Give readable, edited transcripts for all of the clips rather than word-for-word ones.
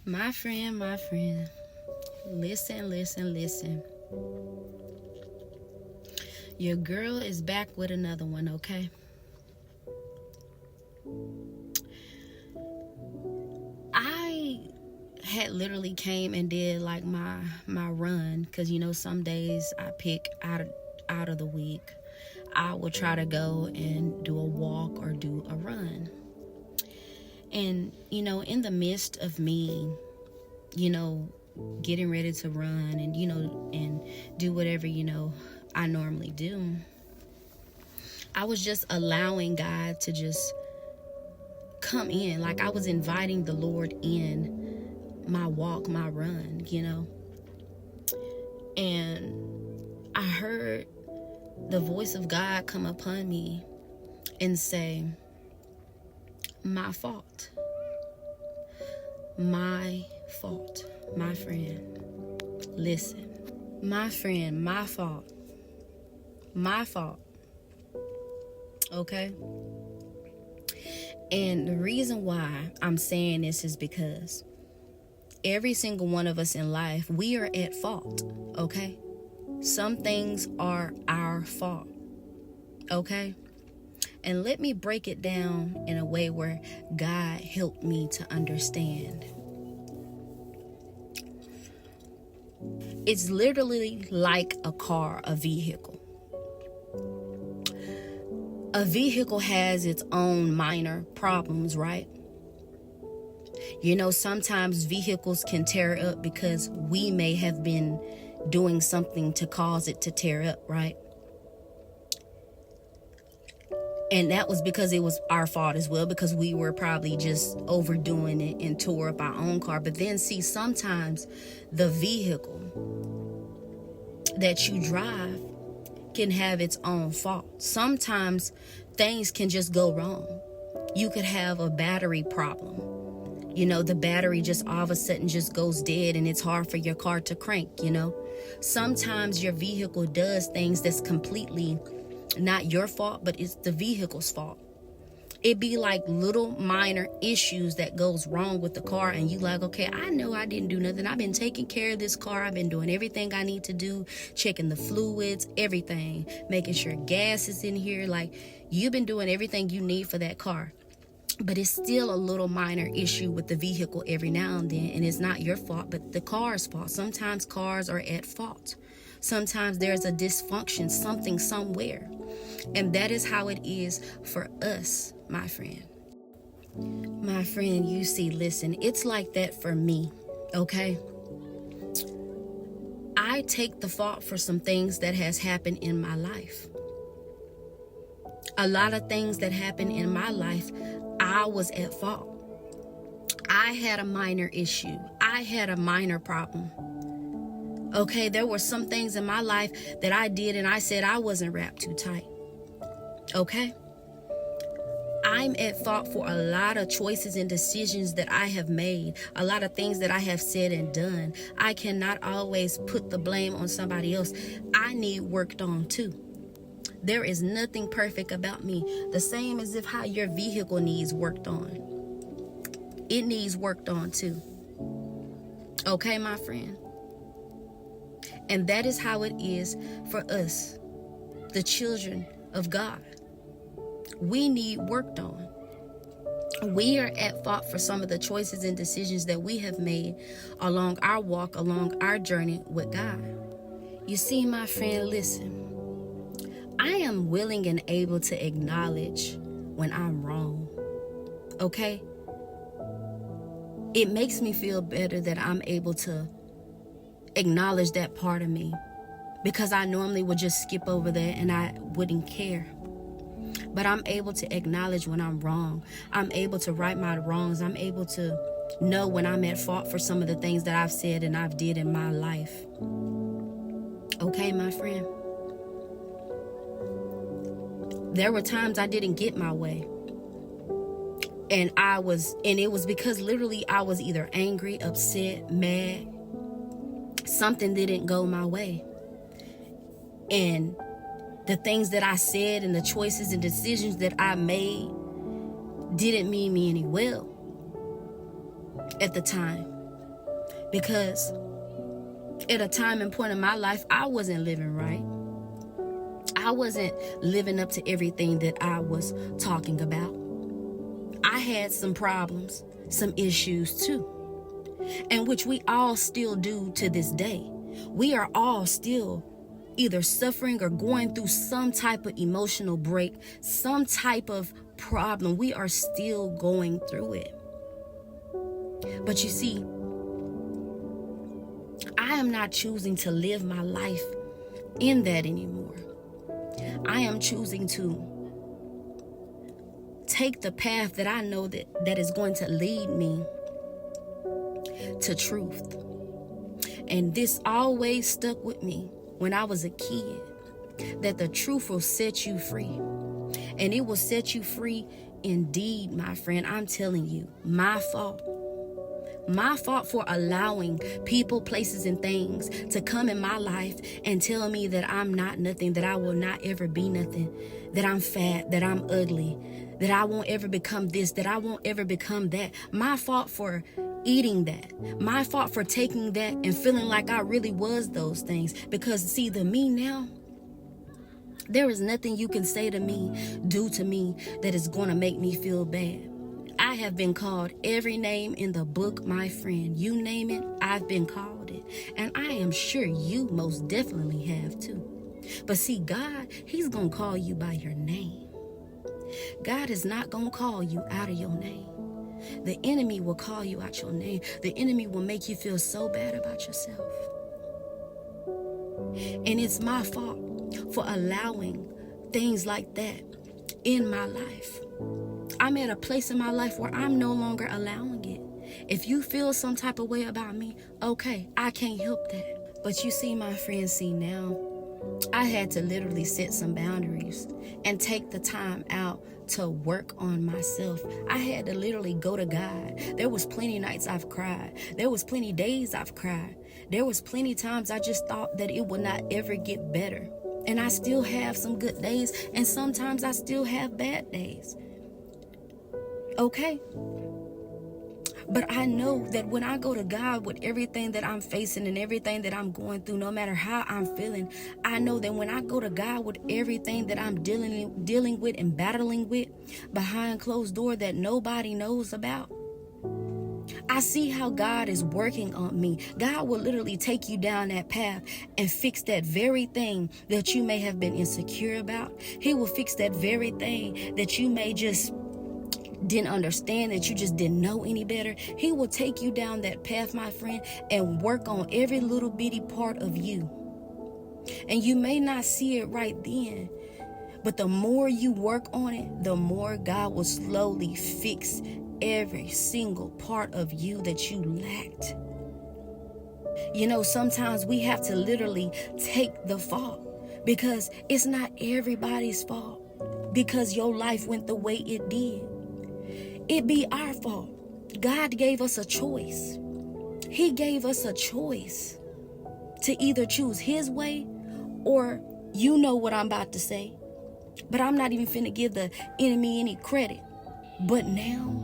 My friend, listen. Your girl is back with another one, okay? I had literally came and did like my run, because some days I pick out of the week. I will try to go and do a walk or do a run. And in the midst of me, getting ready to run and and do whatever I normally do, I was just allowing God to just come in. Like I was inviting the Lord in my walk, my run, and I heard the voice of God come upon me and say, my fault, my friend. Listen, my friend, my fault, okay? And the reason why I'm saying this is because every single one of us in life, we are at fault, okay? Some things are our fault, okay? And let me break it down in a way where God helped me to understand. It's literally like a car, a vehicle. A vehicle has its own minor problems, right? Sometimes vehicles can tear up because we may have been doing something to cause it to tear up, right? And that was because it was our fault as well, because we were probably just overdoing it and tore up our own car. But then see, sometimes the vehicle that you drive can have its own fault. Sometimes things can just go wrong. You could have a battery problem. The battery just all of a sudden just goes dead and it's hard for your car to crank, Sometimes your vehicle does things that's completely not your fault, but it's the vehicle's fault. It be like little minor issues that goes wrong with the car, and you like, okay, I know I didn't do nothing. I've been taking care of this car. I've been doing everything I need to do, checking the fluids, everything, making sure gas is in here. Like, you've been doing everything you need for that car. But it's still a little minor issue with the vehicle every now and then, and it's not your fault, but the car's fault. Sometimes cars are at fault. Sometimes there's a dysfunction, something somewhere. And that is how it is for us, my friend. My friend, you see, listen, it's like that for me, okay? I take the fault for some things that has happened in my life. A lot of things that happened in my life, I was at fault. I had a minor issue. I had a minor problem. Okay, there were some things in my life that I did and I said I wasn't wrapped too tight. Okay? I'm at fault for a lot of choices and decisions that I have made, a lot of things that I have said and done. I cannot always put the blame on somebody else. I need worked on too. There is nothing perfect about me. The same as if how your vehicle needs worked on. It needs worked on too. Okay, my friend? And that is how it is for us, the children of God. We need worked on. We are at fault for some of the choices and decisions that we have made along our walk, along our journey with God. You see, my friend, listen. I am willing and able to acknowledge when I'm wrong. Okay? It makes me feel better that I'm able to acknowledge that part of me, because I normally would just skip over that and I wouldn't care. But I'm able to acknowledge when I'm wrong. I'm able to right my wrongs. I'm able to know when I'm at fault for some of the things that I've said and I've did in my life. Okay, my friend? There were times I didn't get my way. And it was because literally I was either angry, upset, mad. Something didn't go my way. And the things that I said and the choices and decisions that I made didn't mean me any well at the time. because at a time and point in my life, I wasn't living right. I wasn't living up to everything that I was talking about. I had some problems, some issues too, and which we all still do to this day. We are all still either suffering or going through some type of emotional break, some type of problem. We are still going through it. But you see, I am not choosing to live my life in that anymore. I am choosing to take the path that I know that is going to lead me to truth. And this always stuck with me when I was a kid, that the truth will set you free. And it will set you free indeed, my friend. I'm telling you, my fault. My fault for allowing people, places, and things to come in my life and tell me that I'm not nothing, that I will not ever be nothing, that I'm fat, that I'm ugly, that I won't ever become this, that I won't ever become that. My fault for eating that. My fault for taking that and feeling like I really was those things. Because see, the me now, there is nothing you can say to me, do to me, that is going to make me feel bad. I have been called every name in the book, my friend. You name it, I've been called it. And I am sure you most definitely have too. But see, God, he's going to call you by your name. God is not going to call you out of your name. The enemy will call you out your name. The enemy will make you feel so bad about yourself. And it's my fault for allowing things like that in my life. I'm at a place in my life where I'm no longer allowing it. If you feel some type of way about me, okay, I can't help that. But you see, my friends, see now, I had to literally set some boundaries and take the time out to work on myself. I had to literally go to God. There was plenty nights I've cried. There was plenty days I've cried. There was plenty times I just thought that it would not ever get better. And I still have some good days, and sometimes I still have bad days. Okay? But I know that when I go to God with everything that I'm facing and everything that I'm going through, no matter how I'm feeling, I know that when I go to God with everything that I'm dealing with and battling with behind closed door that nobody knows about, I see how God is working on me. God will literally take you down that path and fix that very thing that you may have been insecure about. He will fix that very thing that you may just didn't understand, that you just didn't know any better. He will take you down that path, my friend, and work on every little bitty part of you. And you may not see it right then, but the more you work on it, the more God will slowly fix every single part of you that you lacked. You know, sometimes we have to literally take the fault, because it's not everybody's fault because your life went the way it did. It be our fault. God gave us a choice. He gave us a choice to either choose his way, or you know what I'm about to say, but I'm not even finna give the enemy any credit. But now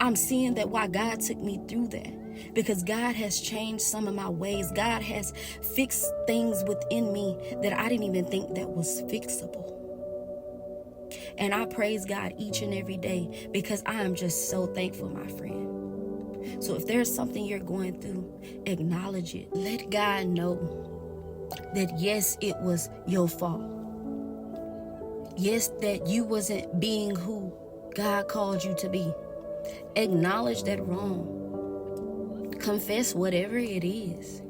I'm seeing that why God took me through that, because God has changed some of my ways. God has fixed things within me that I didn't even think that was fixable. And I praise God each and every day, because I am just so thankful, my friend. So if there's something you're going through, acknowledge it. Let God know that yes, it was your fault. Yes, that you wasn't being who God called you to be. Acknowledge that wrong. Confess whatever it is.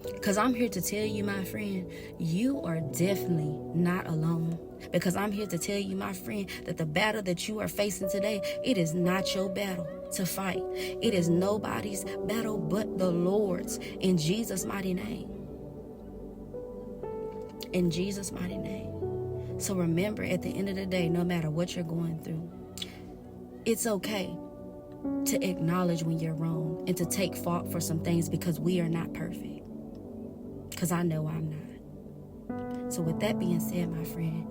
Because I'm here to tell you, my friend, you are definitely not alone. Because I'm here to tell you, my friend, that the battle that you are facing today, it is not your battle to fight. It is nobody's battle but the Lord's, in Jesus' mighty name. In Jesus' mighty name. So remember, at the end of the day, no matter what you're going through, it's okay to acknowledge when you're wrong and to take fault for some things, because we are not perfect. Because I know I'm not. So with that being said, my friend,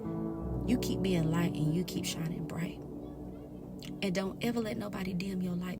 you keep being light and you keep shining bright. And don't ever let nobody dim your light.